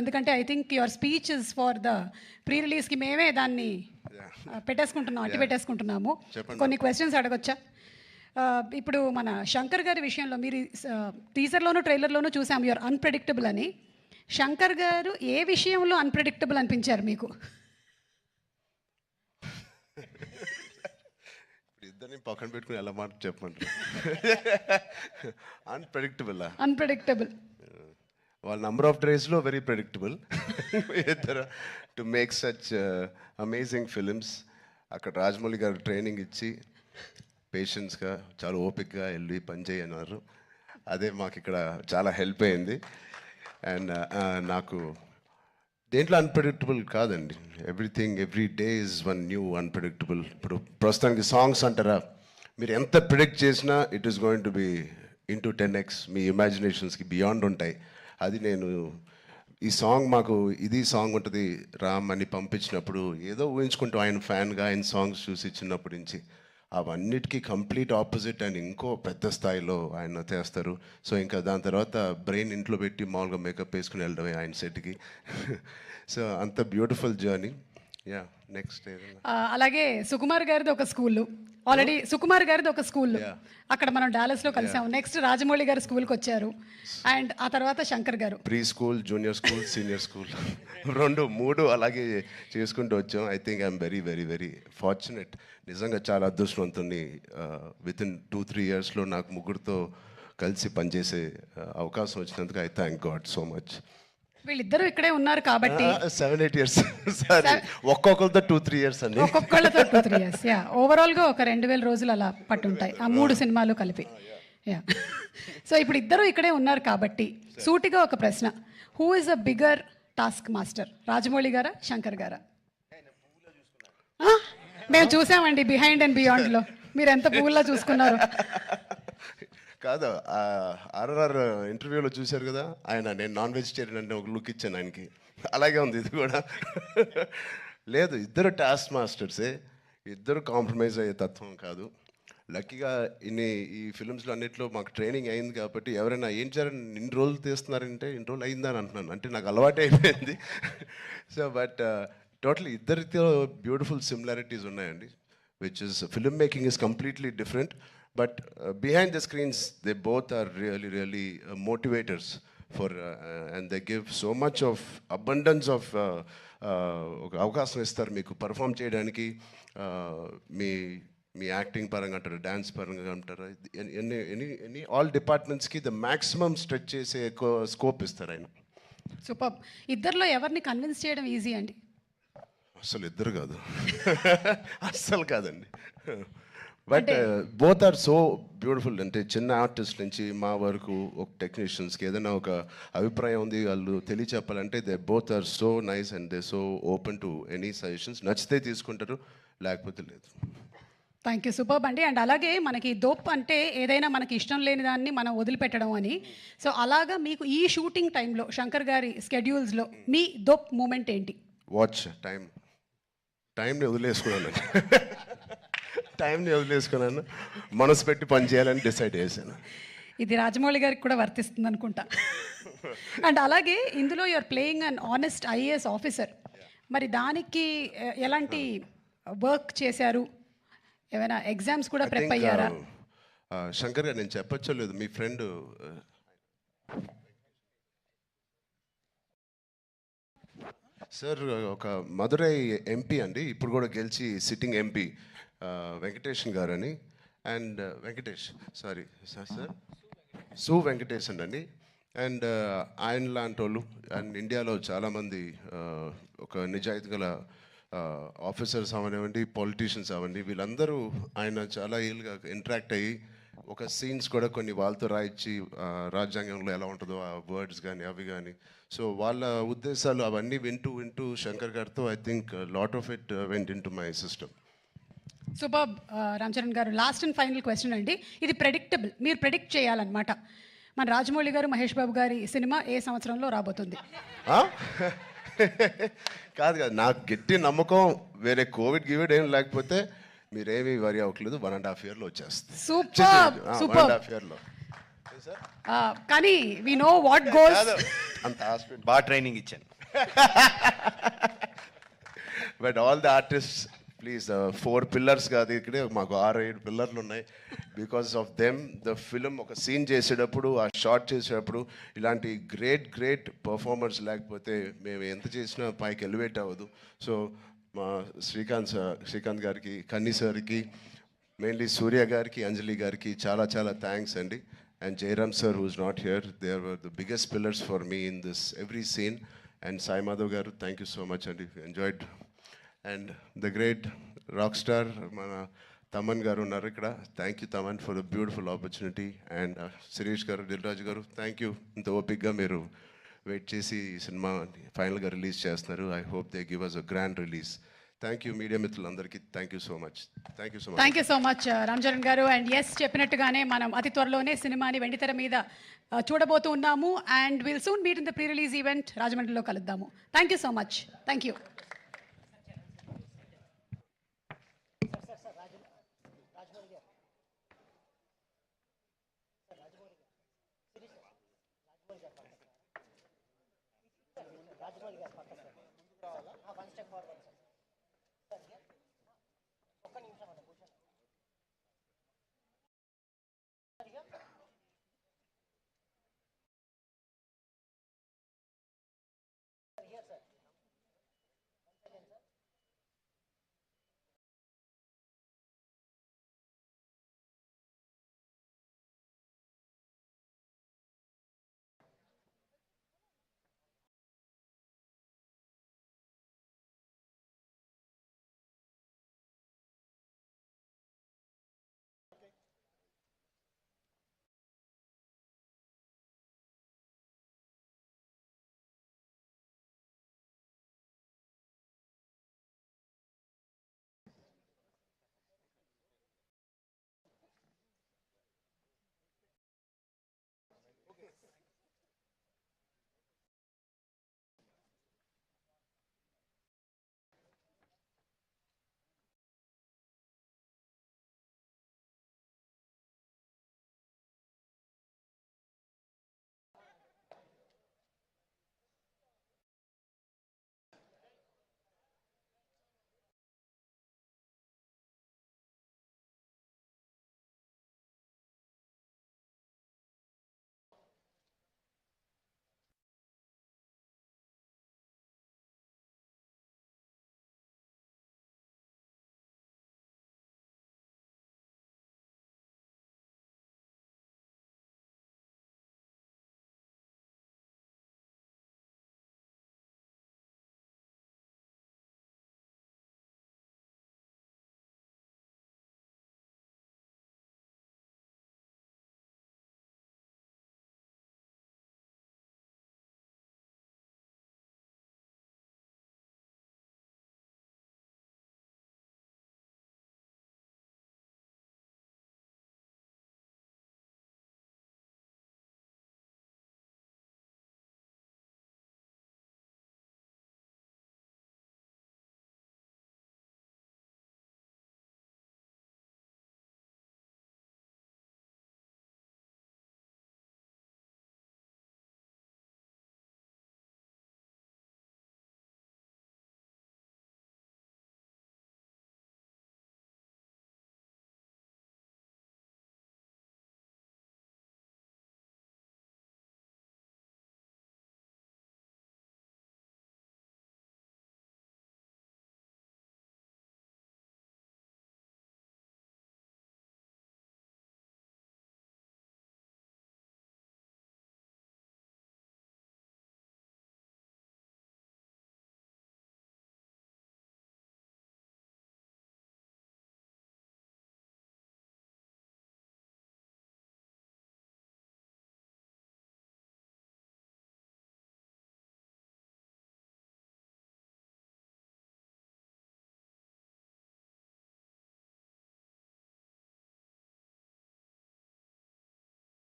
ఎందుకంటే I think your speech is for the pre రిలీజ్కి మేమే దాన్ని పెట్టేసుకుంటున్నాం, అట్టి పెట్టేసుకుంటున్నాము. కొన్ని క్వశ్చన్స్ అడగొచ్చా? ఇప్పుడు మన శంకర్ గారి విషయంలో మీరు టీజర్లోనూ ట్రైలర్లోనూ చూసాం యువర్ అన్ప్రెడిక్టబుల్ అని. శంకర్ గారు ఏ విషయంలో అన్ప్రెడిక్టబుల్ అనిపించారు మీకు? ఇద్దరిని పక్కన పెట్టుకుని ఎలా మాట చెప్పంటారు? అన్ప్రెడిక్టబుల్ వాళ్ళ నంబర్ ఆఫ్ డేస్లో వెరీ ప్రెడిక్టబుల్ ఇద్దరు to make such amazing films. అక్కడ రాజమౌళి గారు ట్రైనింగ్ ఇచ్చి పేషెన్స్గా చాలా ఓపిక్గా వెళ్ళి పనిచేయి అన్నారు. అదే మాకు ఇక్కడ చాలా హెల్ప్ అయింది. అండ్ నాకు దేంట్లో అన్ప్రెడిక్టబుల్ కాదండి. Everything every day is one new unpredictable. ఇప్పుడు ప్రస్తుతానికి సాంగ్స్ అంటారా, మీరు ఎంత ప్రిడిక్ట్ చేసినా it is going to be into 10x. మీ ఇమాజినేషన్స్కి బియాండ్ ఉంటాయి. అది నేను ఈ సాంగ్ మాకు ఇది సాంగ్ ఉంటుంది రామ్ అని పంపించినప్పుడు ఏదో ఊహించుకుంటూ ఆయన ఫ్యాన్గా ఆయన సాంగ్స్ చూసి చిన్నప్పటి నుంచి అవన్నిటికీ కంప్లీట్ ఆపోజిట్ అండ్ ఇంకో పెద్ద స్థాయిలో ఆయన చేస్తారు. సో ఇంకా దాని తర్వాత బ్రెయిన్ ఇంట్లో పెట్టి మామూలుగా మేకప్ వేసుకుని వెళ్ళడమే ఆయన సెట్కి. సో అంత బ్యూటిఫుల్ జర్నీ. యా నెక్స్ట్ అలాగే సుకుమార్ గారిది ఒక స్కూల్, ఆల్రెడీ సుకుమార్ గారిది ఒక స్కూల్, అక్కడ మనం డాలస్లో కలిసాము. నెక్స్ట్ రాజమౌళి గారు స్కూల్కి వచ్చారు, అండ్ ఆ తర్వాత శంకర్ గారు pre school, junior school, senior school 2, 3 అలాగే చేసుకుంటూ వచ్చాం. I think I'm very very very fortunate. నిజంగా చాలా అదృష్టవంతుని. వితిన్ 2-3 ఇయర్స్లో నాకు ముగ్గురితో కలిసి పనిచేసే అవకాశం వచ్చినందుకు I thank God so much. వీళ్ళిద్దరూ ఇక్కడే ఉన్నారు కాబట్టి 7-8 ఇయర్స్ ఒక్కొక్కరితో 2-3 ఇయర్స్ అండి. ఒక్కొక్కళ్ళతో 2-3 ఇయర్స్. యా ఓవరాల్గా ఒక 2000 రోజులు అలా పట్టుంటాయి ఆ 3 సినిమాలు కలిపి. యా సో ఇప్పుడు ఇద్దరు ఇక్కడే ఉన్నారు కాబట్టి సూటిగా ఒక ప్రశ్న, who is a bigger task master, Rajamouli గారా శంకర్ గారా? మేము చూసామండి బిహైండ్ అండ్ బియాండ్లో మీరు ఎంత పువ్వుల్లో చూసుకున్నారు. కాదు, ఆర్ఆర్ ఇంటర్వ్యూలో చూశారు కదా ఆయన, నేను నాన్ వెజిటేరియన్ అంటే ఒక లుక్ ఇచ్చాను ఆయనకి. అలాగే ఉంది ఇది కూడా. లేదు, ఇద్దరు టాస్క్ మాస్టర్సే, ఇద్దరు కాంప్రమైజ్ అయ్యే తత్వం కాదు. లక్కీగా ఈ ఫిల్మ్స్లో అన్నింటిలో మాకు ట్రైనింగ్ అయింది కాబట్టి ఎవరైనా ఏం చేయాలని ఇన్ని రోజులు తీస్తున్నారంటే ఇన్ని రోజులు అయిందని అంటున్నాను, అంటే నాకు అలవాటు అయిపోయింది. సో బట్ టోటలీ ఇద్దరితో బ్యూటిఫుల్ సిమిలారిటీస్ ఉన్నాయండి, which is film making is completely different. But behind the screens, they both are really, really motivators for, and they give so much of abundance of అవకాశం ఇస్తారు మీకు perform చేయడానికి. మీ acting పరంగా అంటారు, dance పరంగా అంటారు, any all డిపార్ట్మెంట్స్కి the maximum stretch చేసే స్కోప్ ఇస్తారు ఆయన. సూపర్. ఇద్దరిలో ఎవరిని కన్విన్స్ చేయడం ఈజీ అండి? అసలు ఇద్దరు కాదు, అస్సలు కాదండి. But both are so beautiful. అంటే చిన్న ఆర్టిస్ట్ నుంచి మా వరకు ఒక టెక్నీషియన్స్కి ఏదైనా ఒక అభిప్రాయం ఉంది వాళ్ళు తెలియచెప్పాలంటే they both are so nice and they so open to any suggestions. నచ్చితే తీసుకుంటారు, లేకపోతే లేదు. థ్యాంక్ యూ, సూపర్ అండి. అండ్ అలాగే మనకి దోప్ అంటే ఏదైనా మనకి ఇష్టం లేని దాన్ని మనం వదిలిపెట్టడం అని. సో అలాగా మీకు ఈ షూటింగ్ టైంలో శంకర్ గారి స్కెడ్యూల్స్లో మీ దోప్ మూమెంట్ ఏంటి? వాచ్ టైంని వదిలేసుకున్నాను. టైంని వదిలేసుకున్నాను, మనసు పెట్టి పని చేయాలని డిసైడ్ చేశాను. ఇది రాజమౌళి గారికి కూడా వర్తిస్తుంది అనుకుంటా. అండ్ అలాగే ఇందులో you are playing an honest IAS officer. మరి దానికి ఎలాంటి వర్క్ చేశారు? ఏమైనా ఎగ్జామ్స్ కూడా ప్రిపేర్ అయ్యారా? శంకర్ గారు, నేను చెప్పచ్చో లేదు, మీ ఫ్రెండ్ సార్ ఒక మదురై ఎంపీ అండి, ఇప్పుడు కూడా గెలిచి సిట్టింగ్ ఎంపీ, వెంకటేషన్ గారు అని. అండ్ సార్ సు వెంకటేషన్ అండి. అండ్ ఆయన లాంటి వాళ్ళు అండ్ ఇండియాలో చాలామంది ఒక నిజాయితీ గల ఆఫీసర్స్ అవనివ్వండి, పొలిటీషియన్స్ అవ్వండి, వీళ్ళందరూ ఆయన చాలా ఏళ్ళుగా ఇంటరాక్ట్ అయ్యి ఒక సీన్స్ కూడా కొన్ని వాళ్ళతో రాయించి రాజ్యాంగంలో ఎలా ఉంటుందో ఆ వర్డ్స్ కానీ అవి కానీ, సో వాళ్ళ ఉద్దేశాలు అవన్నీ వింటూ శంకర్ గారితో I think lot of it went in to my system. Super. Ram Charan గారు, లాస్ట్ అండ్ ఫైనల్ క్వశ్చన్ అండి. ఇది ప్రెడిక్టబుల్, మీరు ప్రెడిక్ట్ చేయాలన్నమాట. మన రాజమౌళి గారు, మహేష్ బాబు గారి సినిమా ఏ సంవత్సరంలో రాబోతుంది? కాదు, నాకు గట్టి నమ్మకం, వేరే కోవిడ్ ఏం లేకపోతే మీరేమీ వరి అవ్వట్లేదు, 1.5 yearలో వచ్చేస్తుంది. సూపర్. 1.5 yearలో కానీ వి నో వాట్ గోస్. అంత హాస్పిటల్ బాగా ట్రైనింగ్ ఇచ్చాను. But all the artist please 4 pillars కాదు, ఇక్కడే మాకు 6-7 పిల్లర్లు ఉన్నాయి. Because of them the film ఒక సీన్ చేసేటప్పుడు, ఆ షార్ట్ చేసేటప్పుడు ఇలాంటి గ్రేట్ పర్ఫార్మర్స్ లేకపోతే మేము ఎంత చేసినా పైకి ఎలివేట్ అవ్వదు. సో మా శ్రీకాంత్ గారికి, కన్నీ సార్కి, మెయిన్లీ సూర్య గారికి, అంజలి గారికి చాలా థ్యాంక్స్ అండి. And Jayaram sir who's not here, they are the biggest pillars for me in this every scene. And Sai Madhav garu, thank you so much అండి, enjoyed. And the great rock star మన తమన్ గారు ఉన్నారు ఇక్కడ. Thank you Thaman for the beautiful opportunity. And Sirish garu, Dil రాజు గారు, thank you. ఇంత ఓపిక్గా మీరు wait చేసి ఈ సినిమా ఫైనల్గా రిలీజ్ చేస్తున్నారు. I hope they give us a grand release. Thank you media మిత్రులందరికీ, thank you so much. Thank you so much Ram Charan garu. And yes, చెప్పినట్టుగానే మనం అతి త్వరలోనే సినిమాని వెండితెర మీద చూడబోతూ ఉన్నాము. And will soon meet in the pre release event రాజమండ్రిలో కలుద్దాము. Thank you so much. Thank you. ఒక్క నిమిషం.